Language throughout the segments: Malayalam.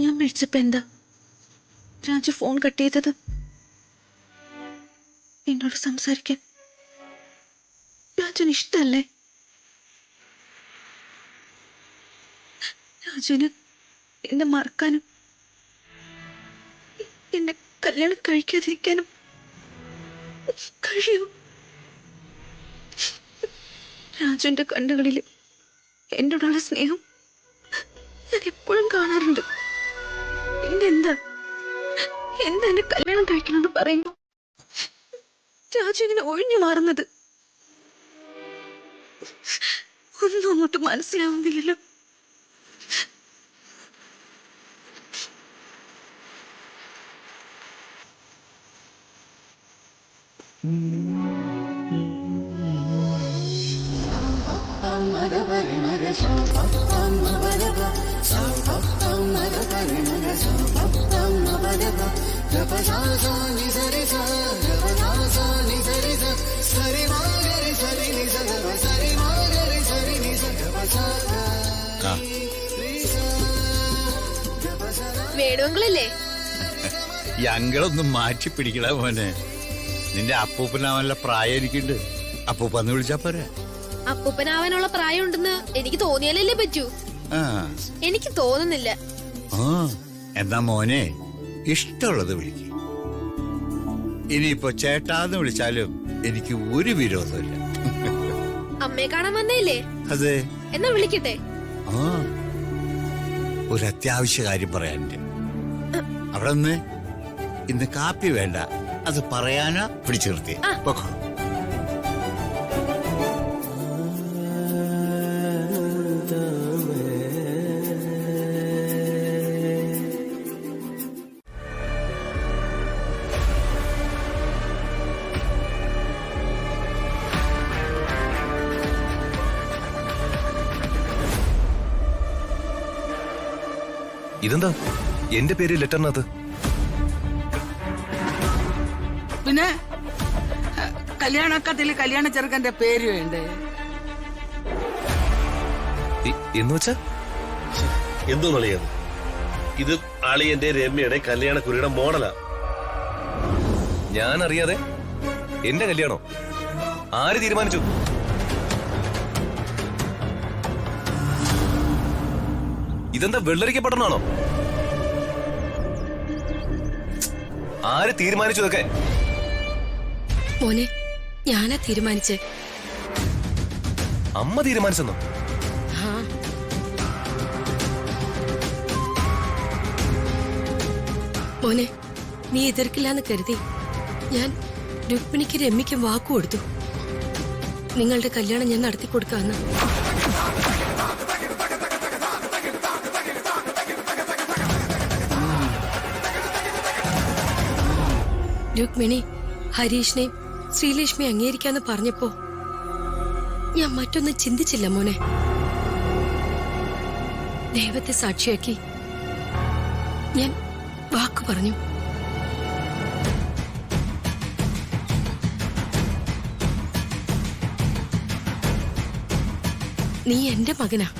ഞാൻ വിളിച്ചപ്പോ എന്താ രാജു ഫോൺ കട്ട് ചെയ്തത്? എന്നോട് സംസാരിക്കാൻ രാജുവിന് ഇഷ്ടല്ലേ? രാജുവിന് എന്നെ മറക്കാനും എന്നെ കല്യാണം കഴിക്കാതിരിക്കാനും കഴിയൂ? രാജുവിന്റെ കണ്ണുകളിൽ എന്നോടുള്ള സ്നേഹം ഞാൻ എപ്പോഴും കാണാറുണ്ട്. പിന്നെന്താ എന്നെ കല്യാണം കഴിക്കണമെന്ന് പറയുമ്പോ രാജു ഇങ്ങനെ ഒഴിഞ്ഞു മാറുന്നത്? ഒന്നും അങ്ങോട്ട് മനസ്സിലാവുന്നില്ലല്ലോ. വേണുവെങ്കിലല്ലേ? ഈ അങ്കളൊന്നും മാറ്റി പിടിക്കണ മോനെ. നിന്റെ അപ്പൂപ്പനാവാനുള്ള പ്രായം എനിക്കുണ്ട്. അപ്പൂപ്പന്ന് വിളിച്ചാ പോരെ? അപ്പൂപ്പനാവാനുള്ള പ്രായം ഉണ്ടെന്ന് എനിക്ക് തോന്നിയാലല്ലേ പറ്റൂ. എനിക്ക് തോന്നുന്നില്ല. എന്നാ മോനെ ഇഷ്ടമുള്ളത് വിളിക്കും. ഇനിയിപ്പോ ചേട്ടാന്ന് വിളിച്ചാലും എനിക്ക് ഒരു വിരോധമില്ല. അമ്മയെ കാണാൻ വന്നേല്ലേ? അതെ. എന്നാ വിളിക്കട്ടെ. ഒരു അത്യാവശ്യ കാര്യം പറയാനുണ്ട്. അവിടെ നിന്ന് ഇന്ന് കാപ്പി വേണ്ട, അത് പറയാനാ പിടിച്ചു നിർത്തി. പൊക്കോ. ഇതെന്താ എന്റെ പേര് ലെറ്ററിനകത്ത്? പിന്നെ കല്യാണക്കത്തില് കല്യാണ ചെറുക്കന്റെ പേര് വേണ്ടേ? എന്ന് വെച്ചാ എന്തോന്നളിയത്? ഇത് അളിയന്റെ രമ്യയുടെ കല്യാണക്കുറിയുടെ മോഡലാ. ഞാൻ അറിയാതെ എന്റെ കല്യാണോ ആര് തീരുമാനിച്ചു? ഇതെന്താ വെള്ളരിക്കപ്പെട്ടണാണോ? ആര് തീരുമാനിച്ചു ഇതൊക്കെ? മോനെ, ഞാനാ തീരുമാനിച്ചേ. അമ്മ തീരുമാനിച്ചെന്നോ? മോനെ, നീ എതിർക്കില്ലാന്ന് കരുതി ഞാൻ രുക്മിണിക്ക് രമ്യയ്ക്കും വാക്കു കൊടുത്തു. നിങ്ങളുടെ കല്യാണം ഞാൻ നടത്തി കൊടുക്കാന്ന്. രുക്മിണി ഹരീഷിനെയും ശ്രീലക്ഷ്മി അംഗീകരിക്കാന്ന് പറഞ്ഞപ്പോ ഞാൻ മറ്റൊന്നും ചിന്തിച്ചില്ല മോനെ. ദൈവത്തെ സാക്ഷിയാക്കി ഞാൻ വാക്കു പറഞ്ഞു. നീ എന്റെ മകനാ.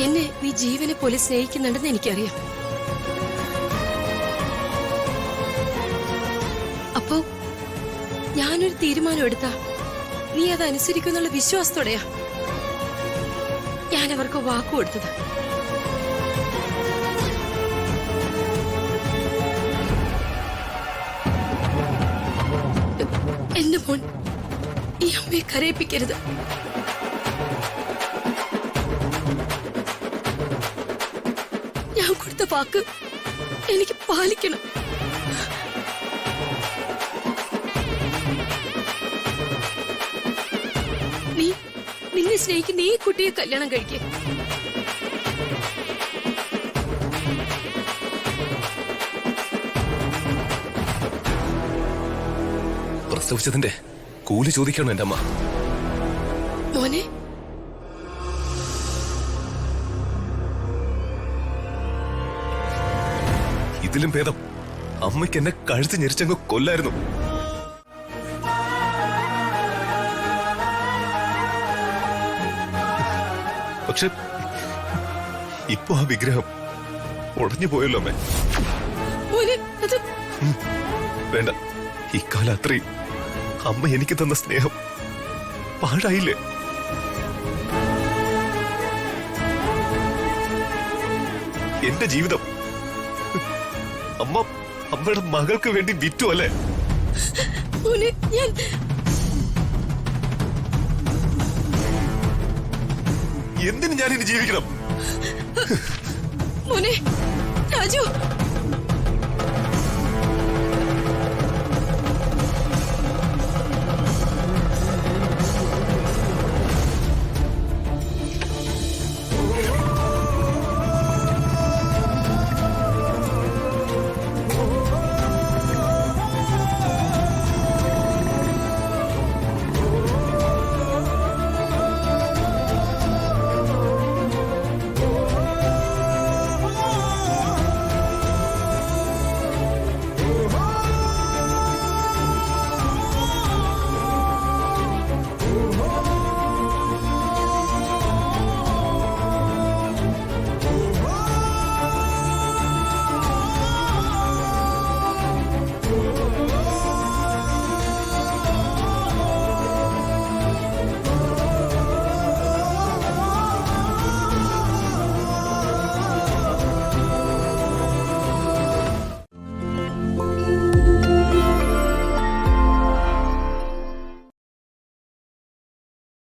എന്നെ നീ ജീവനെ പോലെ സ്നേഹിക്കുന്നുണ്ടെന്ന് എനിക്കറിയാം. അപ്പോ ഞാനൊരു തീരുമാനം എടുത്താ നീ അതനുസരിക്കുന്നുള്ള വിശ്വാസത്തോടെയാ ഞാൻ അവർക്ക് വാക്കു കൊടുത്തത്. എന്റെ മോൻ ഈ അമ്മയെ കരയിപ്പിക്കരുത്. ഞാൻ കൊടുത്ത വാക്ക് എനിക്ക് പാലിക്കണം. നിന്നെ സ്നേഹിക്കുന്ന ഈ കുട്ടിയെ കല്യാണം കഴിക്കേ. പ്രസവിച്ചതിന്റെ കൂലി ചോദിക്കണം എന്റെ അമ്മ. മോനെ, ഇതിലും ഭേദം അമ്മയ്ക്ക് എന്നെ കഴുത്ത് ഞെരിച്ചങ്ങ് കൊല്ലായിരുന്നു. പക്ഷെ ഇപ്പൊ ആ വിഗ്രഹം ഉടഞ്ഞു പോയല്ലോ അമ്മേ. മോനെ അത് വേണ്ട, ഇക്കാലം അത്രയും അമ്മ എനിക്ക് തന്ന സ്നേഹം പാഴായില്ലേ? എന്റെ ജീവിതം അമ്മയുടെ മകൾക്ക് വേണ്ടി വിറ്റു അല്ലേ? മോനെ ഞാൻ എന്തിന് ഞാനിനി ജീവിക്കണം? മോനെ രാജു